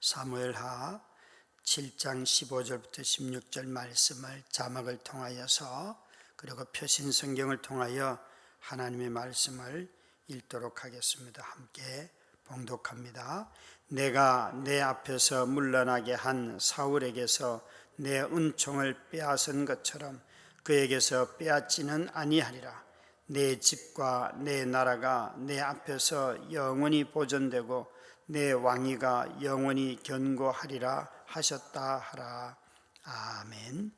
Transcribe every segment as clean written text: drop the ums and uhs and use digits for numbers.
사무엘하 7장 15절부터 16절 말씀을 자막을 통하여서 그리고 표신 성경을 통하여 하나님의 말씀을 읽도록 하겠습니다. 함께 봉독합니다. 내가 내 앞에서 물러나게 한 사울에게서 내 은총을 빼앗은 것처럼 그에게서 빼앗지는 아니하리라. 내 집과 내 나라가 내 앞에서 영원히 보존되고 내 왕위가 영원히 견고하리라 하셨다 하라. 아멘.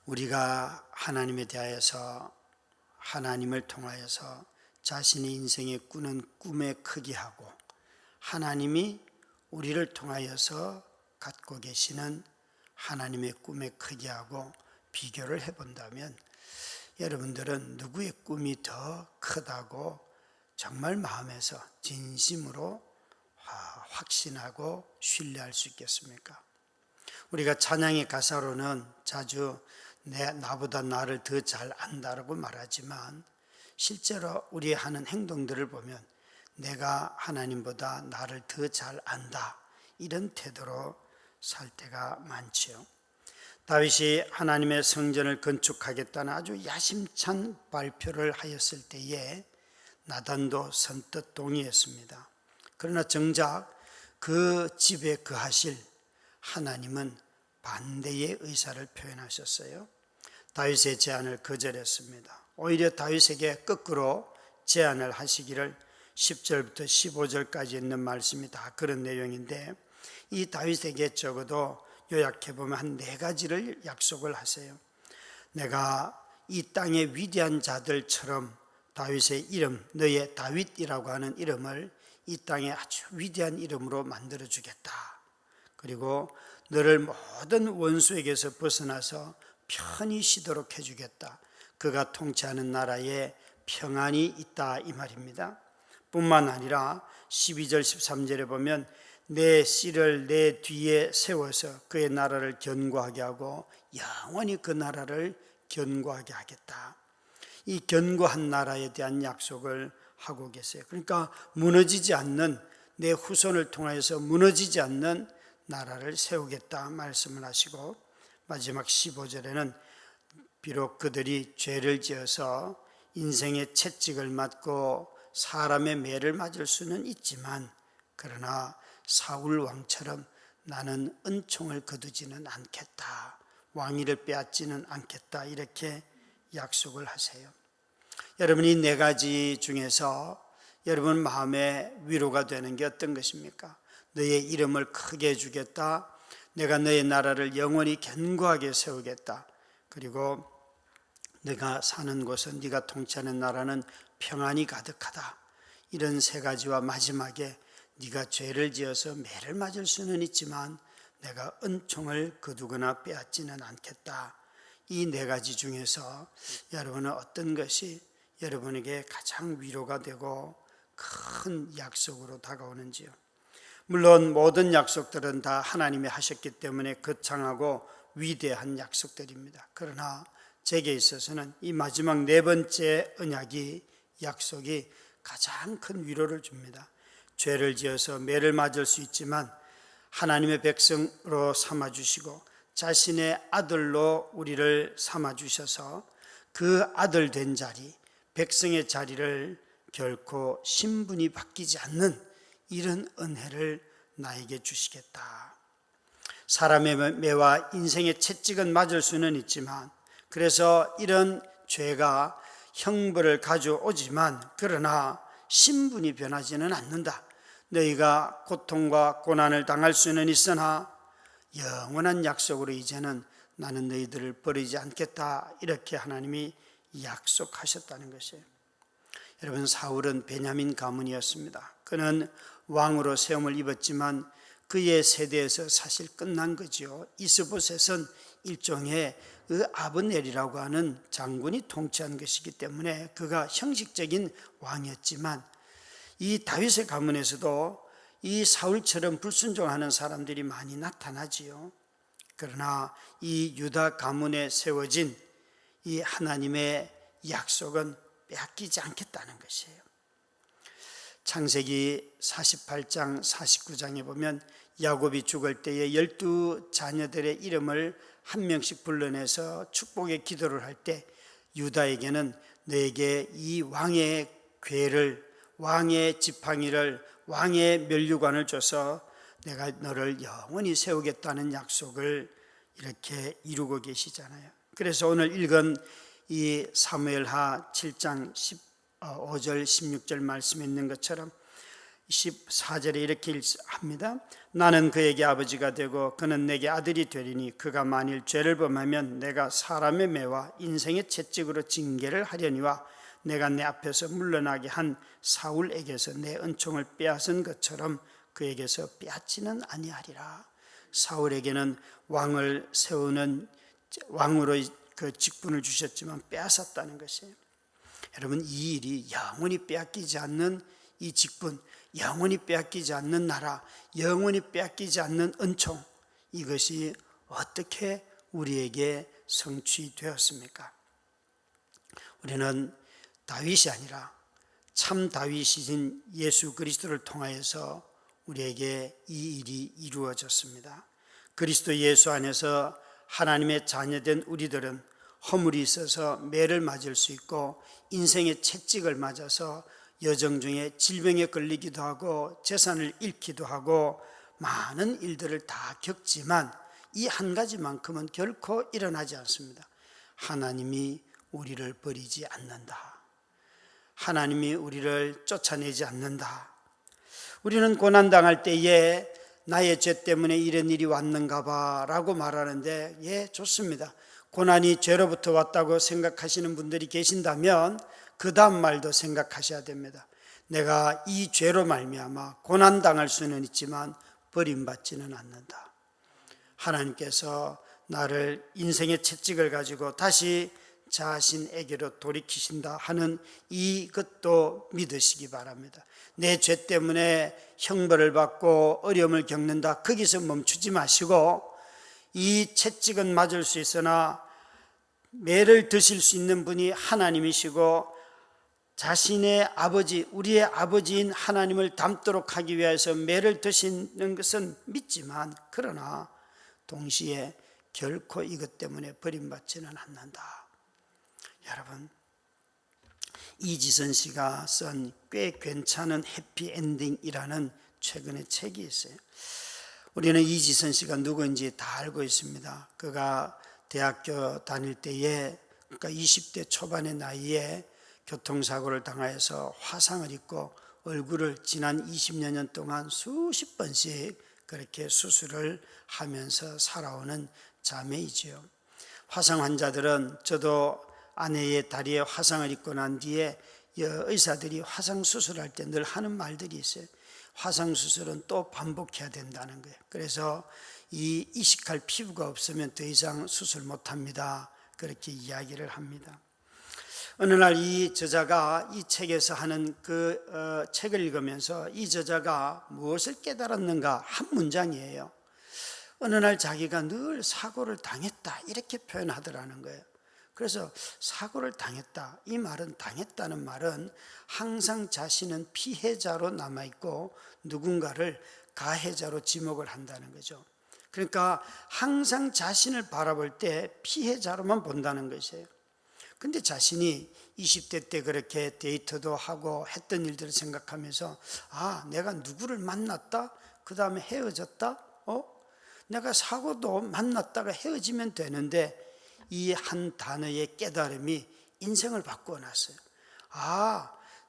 우리가 하나님에 대하여서 하나님을 통하여서 자신의 인생에 꾸는 꿈의 크기하고 하나님이 우리를 통하여서 갖고 계시는 하나님의 꿈의 크기하고 비교를 해본다면 여러분들은 누구의 꿈이 더 크다고 정말 마음에서 진심으로 확신하고 신뢰할 수 있겠습니까? 우리가 찬양의 가사로는 자주 나보다 나를 더 잘 안다라고 말하지만 실제로 우리 하는 행동들을 보면 내가 하나님보다 나를 더 잘 안다 이런 태도로 살 때가 많지요. 다윗이 하나님의 성전을 건축하겠다는 아주 야심찬 발표를 하였을 때에 나단도 선뜻 동의했습니다. 그러나 정작 그 집에 거하실 하나님은 반대의 의사를 표현하셨어요. 다윗의 제안을 거절했습니다. 오히려 다윗에게 거꾸로 제안을 하시기를 10절부터 15절까지 있는 말씀이 다 그런 내용인데 이 다윗에게 적어도 요약해보면 한 4가지를 약속을 하세요. 내가 이 땅의 위대한 자들처럼 다윗의 이름, 너의 다윗이라고 하는 이름을 이 땅의 아주 위대한 이름으로 만들어주겠다. 그리고 너를 모든 원수에게서 벗어나서 편히 쉬도록 해주겠다. 그가 통치하는 나라에 평안이 있다 이 말입니다. 뿐만 아니라 12절 13절에 보면 내 씨를 내 뒤에 세워서 그의 나라를 견고하게 하고 영원히 그 나라를 견고하게 하겠다. 이 견고한 나라에 대한 약속을 하고 계세요. 그러니까 무너지지 않는, 내 후손을 통해서 무너지지 않는 나라를 세우겠다 말씀을 하시고 마지막 15절에는 비록 그들이 죄를 지어서 인생의 채찍을 맞고 사람의 매를 맞을 수는 있지만 그러나 사울 왕처럼 나는 은총을 거두지는 않겠다, 왕위를 빼앗지는 않겠다 이렇게 약속을 하세요. 여러분이 4가지 중에서 여러분 마음에 위로가 되는 게 어떤 것입니까? 너의 이름을 크게 해주겠다, 내가 너의 나라를 영원히 견고하게 세우겠다, 그리고 네가 사는 곳은 네가 통치하는 나라는 평안이 가득하다. 이런 3가지와 마지막에 네가 죄를 지어서 매를 맞을 수는 있지만 내가 은총을 거두거나 빼앗지는 않겠다. 이 4가지 중에서 여러분은 어떤 것이 여러분에게 가장 위로가 되고 큰 약속으로 다가오는지요? 물론 모든 약속들은 다 하나님이 하셨기 때문에 거창하고 위대한 약속들입니다. 그러나 제게 있어서는 이 마지막 4번째 언약이, 약속이 가장 큰 위로를 줍니다. 죄를 지어서 매를 맞을 수 있지만 하나님의 백성으로 삼아주시고 자신의 아들로 우리를 삼아주셔서 그 아들 된 자리, 백성의 자리를 결코 신분이 바뀌지 않는 이런 은혜를 나에게 주시겠다. 사람의 매와 인생의 채찍은 맞을 수는 있지만, 그래서 이런 죄가 형벌을 가져오지만 그러나 신분이 변하지는 않는다. 너희가 고통과 고난을 당할 수는 있으나 영원한 약속으로 이제는 나는 너희들을 버리지 않겠다. 이렇게 하나님이 약속하셨다는 것이에요. 여러분, 사울은 베냐민 가문이었습니다. 그는 왕으로 세움을 입었지만 그의 세대에서 사실 끝난 거죠. 이스보셋은 일종의 그 아브넬이라고 하는 장군이 통치한 것이기 때문에 그가 형식적인 왕이었지만 이 다윗의 가문에서도 이 사울처럼 불순종하는 사람들이 많이 나타나지요. 그러나 이 유다 가문에 세워진 이 하나님의 약속은 빼앗기지 않겠다는 것이에요. 창세기 48장 49장에 보면 야곱이 죽을 때에 12자녀들의 이름을 한 명씩 불러내서 축복의 기도를 할 때 유다에게는 너에게 이 왕의 궤를, 왕의 지팡이를, 왕의 면류관을 줘서 내가 너를 영원히 세우겠다는 약속을 이렇게 이루고 계시잖아요. 그래서 오늘 읽은 이 사무엘하 7장 15절 16절 말씀에 있는 것처럼 14절에 이렇게 합니다. 나는 그에게 아버지가 되고 그는 내게 아들이 되리니 그가 만일 죄를 범하면 내가 사람의 매와 인생의 채찍으로 징계를 하려니와 내가 내 앞에서 물러나게 한 사울에게서 내 은총을 빼앗은 것처럼 그에게서 빼앗지는 아니하리라. 사울에게는 왕을 세우는 왕으로 그 직분을 주셨지만 빼앗았다는 것이에요. 여러분, 이 일이 영원히 빼앗기지 않는 이 직분, 영원히 빼앗기지 않는 나라, 영원히 빼앗기지 않는 은총, 이것이 어떻게 우리에게 성취되었습니까? 우리는 다윗이 아니라 참 다윗이신 예수 그리스도를 통하여서 우리에게 이 일이 이루어졌습니다. 그리스도 예수 안에서 하나님의 자녀된 우리들은 허물이 있어서 매를 맞을 수 있고 인생의 채찍을 맞아서 여정 중에 질병에 걸리기도 하고 재산을 잃기도 하고 많은 일들을 다 겪지만 이 한 가지만큼은 결코 일어나지 않습니다. 하나님이 우리를 버리지 않는다. 하나님이 우리를 쫓아내지 않는다. 우리는 고난당할 때에 나의 죄 때문에 이런 일이 왔는가 봐 라고 말하는데, 예, 좋습니다. 고난이 죄로부터 왔다고 생각하시는 분들이 계신다면 그 다음 말도 생각하셔야 됩니다. 내가 이 죄로 말미암아 고난당할 수는 있지만 버림받지는 않는다. 하나님께서 나를 인생의 채찍을 가지고 다시 자신에게로 돌이키신다 하는 이것도 믿으시기 바랍니다. 내 죄 때문에 형벌을 받고 어려움을 겪는다, 거기서 멈추지 마시고 이 채찍은 맞을 수 있으나 매를 드실 수 있는 분이 하나님이시고 자신의 아버지, 우리의 아버지인 하나님을 닮도록 하기 위해서 매를 드시는 것은 믿지만, 그러나 동시에 결코 이것 때문에 버림받지는 않는다. 여러분, 이지선 씨가 쓴 꽤 괜찮은 해피엔딩이라는 최근의 책이 있어요. 우리는 이지선 씨가 누구인지 다 알고 있습니다. 그가 대학교 다닐 때에, 그러니까 20대 초반의 나이에 교통사고를 당하여서 화상을 입고 얼굴을 지난 20여 년 동안 수십 번씩 그렇게 수술을 하면서 살아오는 자매이지요. 화상 환자들은, 저도 아내의 다리에 화상을 입고 난 뒤에 의사들이 화상 수술할 때 늘 하는 말들이 있어요. 화상 수술은 또 반복해야 된다는 거예요. 그래서 이 이식할 피부가 없으면 더 이상 수술 못합니다. 그렇게 이야기를 합니다. 어느 날 이 저자가 이 책에서 하는 책을 읽으면서 이 저자가 무엇을 깨달았는가 한 문장이에요. 어느 날 자기가 늘 사고를 당했다, 이렇게 표현하더라는 거예요. 그래서 사고를 당했다, 이 말은, 당했다는 말은 항상 자신은 피해자로 남아있고 누군가를 가해자로 지목을 한다는 거죠. 그러니까 항상 자신을 바라볼 때 피해자로만 본다는 것이에요. 근데 자신이 20대 때 그렇게 데이트도 하고 했던 일들을 생각하면서, 내가 누구를 만났다, 그 다음에 헤어졌다, 내가 사고도 만났다가 헤어지면 되는데, 이 한 단어의 깨달음이 인생을 바꾸어 놨어요.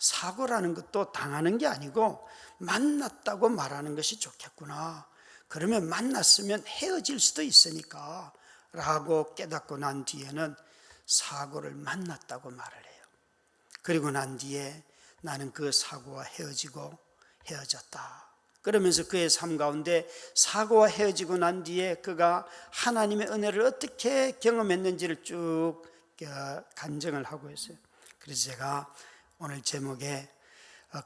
사고라는 것도 당하는 게 아니고 만났다고 말하는 것이 좋겠구나. 그러면 만났으면 헤어질 수도 있으니까 라고 깨닫고 난 뒤에는 사고를 만났다고 말을 해요. 그리고 난 뒤에 나는 그 사고와 헤어졌다. 그러면서 그의 삶 가운데 사고와 헤어지고 난 뒤에 그가 하나님의 은혜를 어떻게 경험했는지를 쭉 간증을 하고 있어요. 그래서 제가 오늘 제목에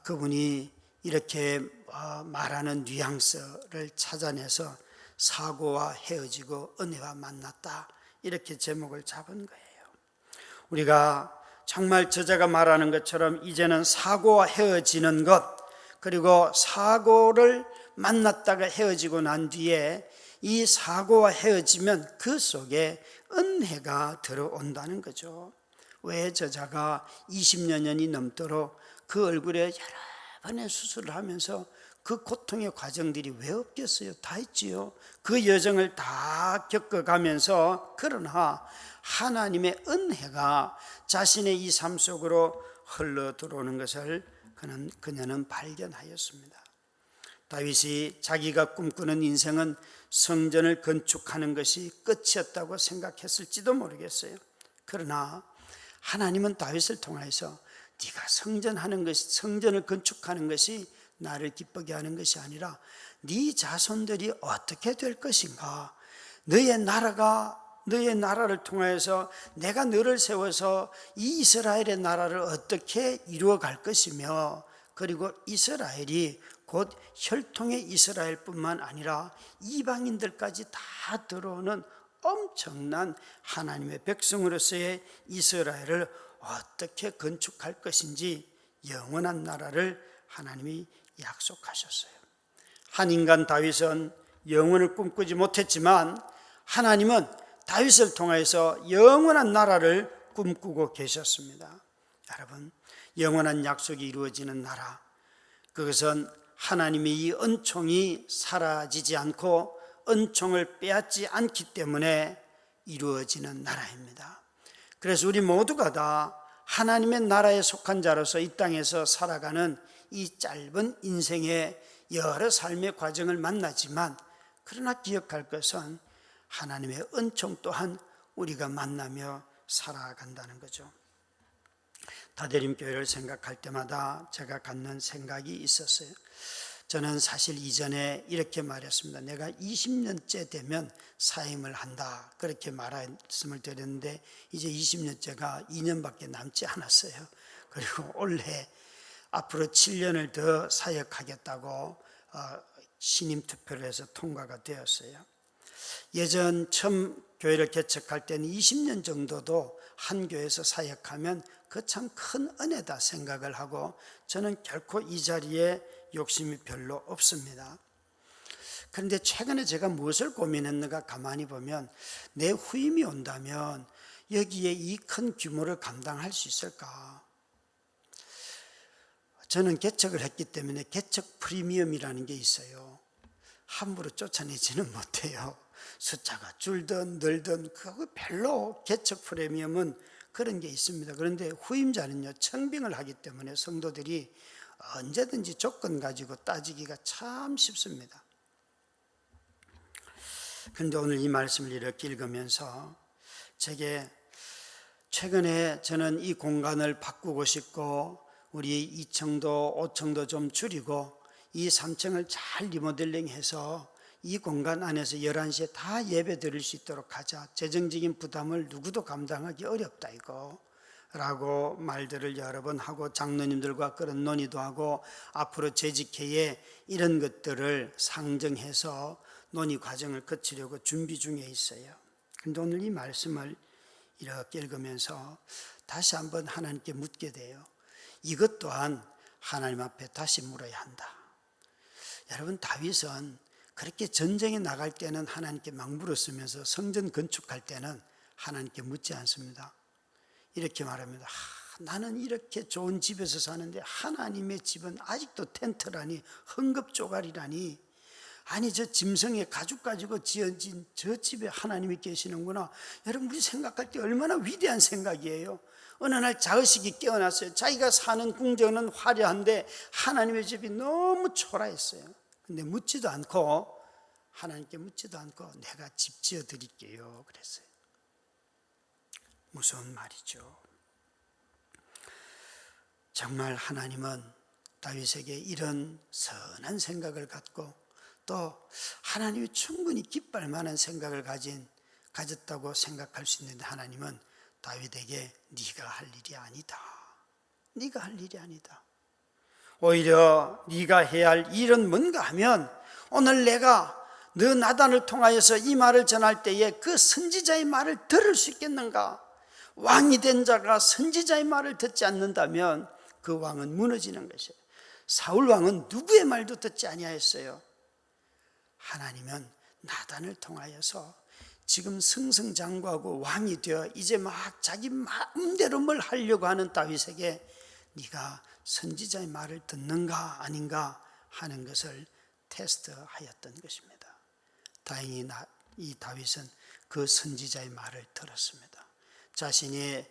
그분이 이렇게 말하는 뉘앙스를 찾아내서 사고와 헤어지고 은혜와 만났다, 이렇게 제목을 잡은 거예요. 우리가 정말 저자가 말하는 것처럼 이제는 사고와 헤어지는 것, 그리고 사고를 만났다가 헤어지고 난 뒤에 이 사고와 헤어지면 그 속에 은혜가 들어온다는 거죠. 왜 저자가 20여 년이 넘도록 그 얼굴에 여러 번의 수술을 하면서 그 고통의 과정들이 왜 없겠어요? 다 있지요. 그 여정을 다 겪어가면서 그러나 하나님의 은혜가 자신의 이 삶 속으로 흘러 들어오는 것을 그녀는 발견하였습니다. 다윗이 자기가 꿈꾸는 인생은 성전을 건축하는 것이 끝이었다고 생각했을지도 모르겠어요. 그러나 하나님은 다윗을 통해서 네가 성전을 건축하는 것이 나를 기쁘게 하는 것이 아니라 네 자손들이 어떻게 될 것인가, 너의 나라를 통해서 내가 너를 세워서 이 이스라엘의 나라를 어떻게 이루어갈 것이며, 그리고 이스라엘이 곧 혈통의 이스라엘뿐만 아니라 이방인들까지 다 들어오는 엄청난 하나님의 백성으로서의 이스라엘을 어떻게 건축할 것인지 영원한 나라를 하나님이 약속하셨어요. 한 인간 다윗은 영원을 꿈꾸지 못했지만 하나님은 다윗을 통해서 영원한 나라를 꿈꾸고 계셨습니다. 여러분, 영원한 약속이 이루어지는 나라, 그것은 하나님의 이 은총이 사라지지 않고 은총을 빼앗지 않기 때문에 이루어지는 나라입니다. 그래서 우리 모두가 다 하나님의 나라에 속한 자로서 이 땅에서 살아가는 이 짧은 인생의 여러 삶의 과정을 만나지만, 그러나 기억할 것은 하나님의 은총 또한 우리가 만나며 살아간다는 거죠. 다대림교회를 생각할 때마다 제가 갖는 생각이 있었어요. 저는 사실 이전에 이렇게 말했습니다. 내가 20년째 되면 사임을 한다, 그렇게 말씀을 드렸는데 이제 20년째가 2년밖에 남지 않았어요. 그리고 올해 앞으로 7년을 더 사역하겠다고 신임 투표를 해서 통과가 되었어요. 예전 처음 교회를 개척할 때는 20년 정도도 한 교회에서 사역하면 그 참 큰 은혜다 생각을 하고, 저는 결코 이 자리에 욕심이 별로 없습니다. 그런데 최근에 제가 무엇을 고민했는가 가만히 보면, 내 후임이 온다면 여기에 이 큰 규모를 감당할 수 있을까? 저는 개척을 했기 때문에 개척 프리미엄이라는 게 있어요. 함부로 쫓아내지는 못해요. 숫자가 줄든 늘든 그거 별로 개척 프리미엄은 그런 게 있습니다. 그런데 후임자는요, 청빙을 하기 때문에 성도들이 언제든지 조건 가지고 따지기가 참 쉽습니다. 그런데 오늘 이 말씀을 이렇게 읽으면서 제게 최근에 저는 이 공간을 바꾸고 싶고, 우리 2층도 5층도 좀 줄이고 이 3층을 잘 리모델링해서 이 공간 안에서 11시에 다 예배 드릴 수 있도록 하자. 재정적인 부담을 누구도 감당하기 어렵다 이거 라고 말들을 여러 번 하고, 장로님들과 그런 논의도 하고 앞으로 재직회에 이런 것들을 상정해서 논의 과정을 거치려고 준비 중에 있어요. 그런데 오늘 이 말씀을 이렇게 읽으면서 다시 한번 하나님께 묻게 돼요. 이것 또한 하나님 앞에 다시 물어야 한다. 여러분, 다윗은 그렇게 전쟁에 나갈 때는 하나님께 막 물었으면서 성전 건축할 때는 하나님께 묻지 않습니다. 이렇게 말합니다. 나는 이렇게 좋은 집에서 사는데 하나님의 집은 아직도 텐트라니, 헝겊조각이라니, 아니 저 짐승의 가죽 가지고 지어진 저 집에 하나님이 계시는구나. 여러분, 우리 생각할 때 얼마나 위대한 생각이에요. 어느 날 자의식이 깨어났어요. 자기가 사는 궁전은 화려한데 하나님의 집이 너무 초라했어요. 근데 묻지도 않고, 하나님께 묻지도 않고 내가 집 지어 드릴게요 그랬어요. 무서운 말이죠. 정말 하나님은 다윗에게 이런 선한 생각을 갖고, 또 하나님이 충분히 기뻐할 만한 생각을 가졌다고 생각할 수 있는데, 하나님은 다윗에게 네가 할 일이 아니다, 네가 할 일이 아니다, 오히려 네가 해야 할 일은 뭔가 하면, 오늘 내가 너 나단을 통하여서 이 말을 전할 때에 그 선지자의 말을 들을 수 있겠는가? 왕이 된 자가 선지자의 말을 듣지 않는다면 그 왕은 무너지는 것이에요. 사울 왕은 누구의 말도 듣지 아니하였어요. 하나님은 나단을 통하여서 지금 승승장구하고 왕이 되어 이제 막 자기 마음대로 뭘 하려고 하는 다윗에게 네가 선지자의 말을 듣는가 아닌가 하는 것을 테스트하였던 것입니다. 다행히 이 다윗은 그 선지자의 말을 들었습니다. 자신이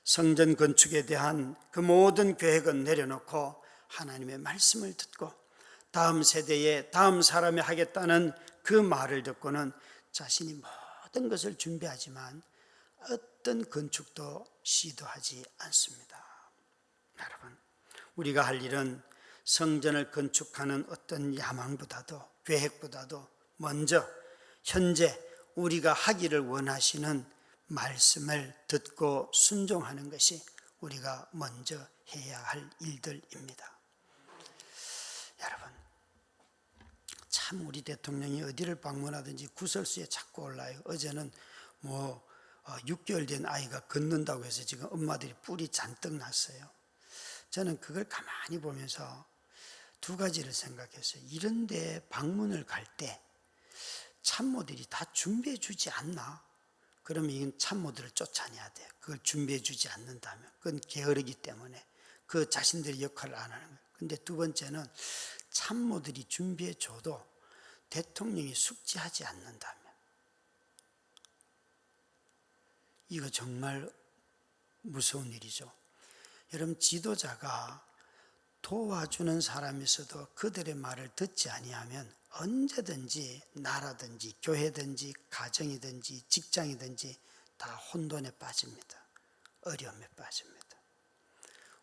성전 건축에 대한 그 모든 계획은 내려놓고 하나님의 말씀을 듣고 다음 세대에 다음 사람이 하겠다는 그 말을 듣고는 자신이 모든 것을 준비하지만 어떤 건축도 시도하지 않습니다. 여러분, 우리가 할 일은 성전을 건축하는 어떤 야망보다도 계획보다도 먼저 현재 우리가 하기를 원하시는 말씀을 듣고 순종하는 것이 우리가 먼저 해야 할 일들입니다. 여러분, 참 우리 대통령이 어디를 방문하든지 구설수에 자꾸 올라요. 어제는 6개월 된 아이가 걷는다고 해서 지금 엄마들이 뿔이 잔뜩 났어요. 저는 그걸 가만히 보면서 두 가지를 생각했어요. 이런 데 방문을 갈 때 참모들이 다 준비해 주지 않나? 그러면 이건 참모들을 쫓아내야 돼요. 그걸 준비해 주지 않는다면 그건 게으르기 때문에 그 자신들의 역할을 안 하는 거예요. 근데 두 번째는 참모들이 준비해 줘도 대통령이 숙지하지 않는다면 이거 정말 무서운 일이죠. 여러분, 지도자가 도와주는 사람에서도 그들의 말을 듣지 아니하면 언제든지 나라든지 교회든지 가정이든지 직장이든지 다 혼돈에 빠집니다. 어려움에 빠집니다.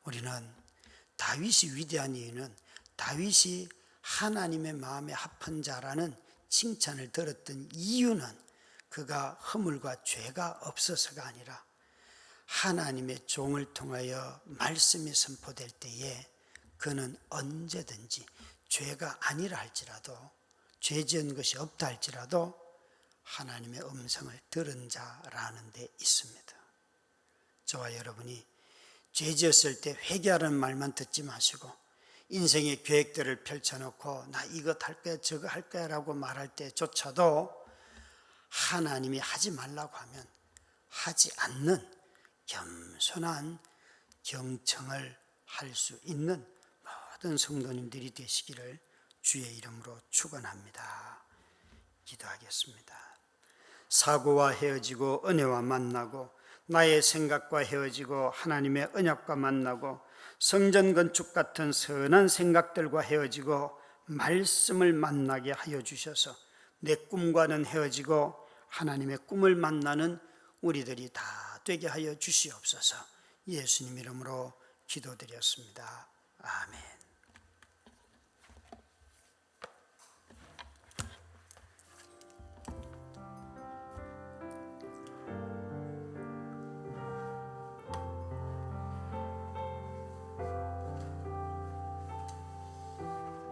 우리는 다윗이 위대한 이유는 다윗이 하나님의 마음에 합한 자라는 칭찬을 들었던 이유는 그가 허물과 죄가 없어서가 아니라 하나님의 종을 통하여 말씀이 선포될 때에 그는 언제든지 죄가 아니라 할지라도 죄 지은 것이 없다 할지라도 하나님의 음성을 들은 자라는 데 있습니다. 저와 여러분이 죄 지었을 때 회개하라는 말만 듣지 마시고 인생의 계획들을 펼쳐놓고 나 이것 할 거야 저거 할 거야 라고 말할 때조차도 하나님이 하지 말라고 하면 하지 않는 겸손한 경청을 할 수 있는 모든 성도님들이 되시기를 주의 이름으로 축원합니다. 기도하겠습니다. 사고와 헤어지고 은혜와 만나고 나의 생각과 헤어지고 하나님의 언약과 만나고 성전 건축 같은 선한 생각들과 헤어지고 말씀을 만나게 하여 주셔서 내 꿈과는 헤어지고 하나님의 꿈을 만나는 우리들이 다 되게 하여 주시옵소서. 예수님 이름으로 기도드렸습니다. 아멘.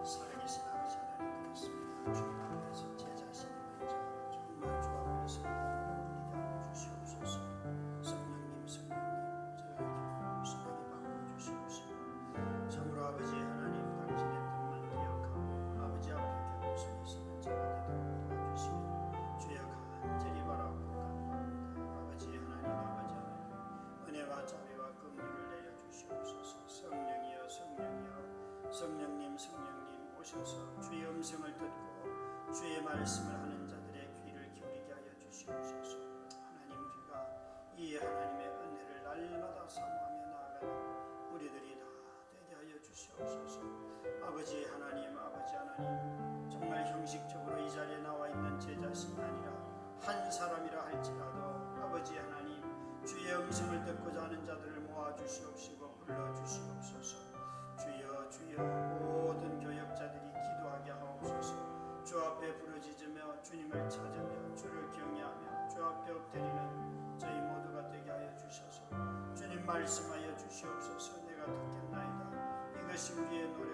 살아계신 아버지 하나님 그렇습니다. 주님 앞에서 제 자신이 먼저 정말 주 앞에서 누리게 하여 주시옵소서. 성령님 저에게 순하게 바꿔주시옵소서. 참으로 아버지 하나님 당신의 뜻만 기억하고 아버지 앞에 겸손히 서는 자가 되도록 도와주시며 주여 간절히 바라고 간구합니다. 아버지 하나님 은혜와 자비와 긍휼을 내려주시옵소서. 성령이여 성령님 오셔서 주의 음성을 듣고 주의 말씀을 하는 자들의 귀를 기울이게 하여 주시옵소서. 하나님, 우리가 이 하나님의 은혜를 날마다 사모하며 나아가는 우리들이 다 되게 하여 주시옵소서. 아버지 하나님 정말 형식적으로 이 자리에 나와 있는 제 자신이 아니라 한 사람이라 할지라도 아버지 하나님 주의 음성을 듣고자 하는 자들을 모아주시옵시고 불러주시옵소서. 주여 모든 교역자들이 기도하게 하옵소서. 주 앞에 부르짖으며 주님을 찾으며 주를 경외하며 주 앞에 엎드리는 저희 모두가 되게 하여 주셔서 주님 말씀하여 주시옵소서. 내가 듣겠나이다. 이것이 우리의 노래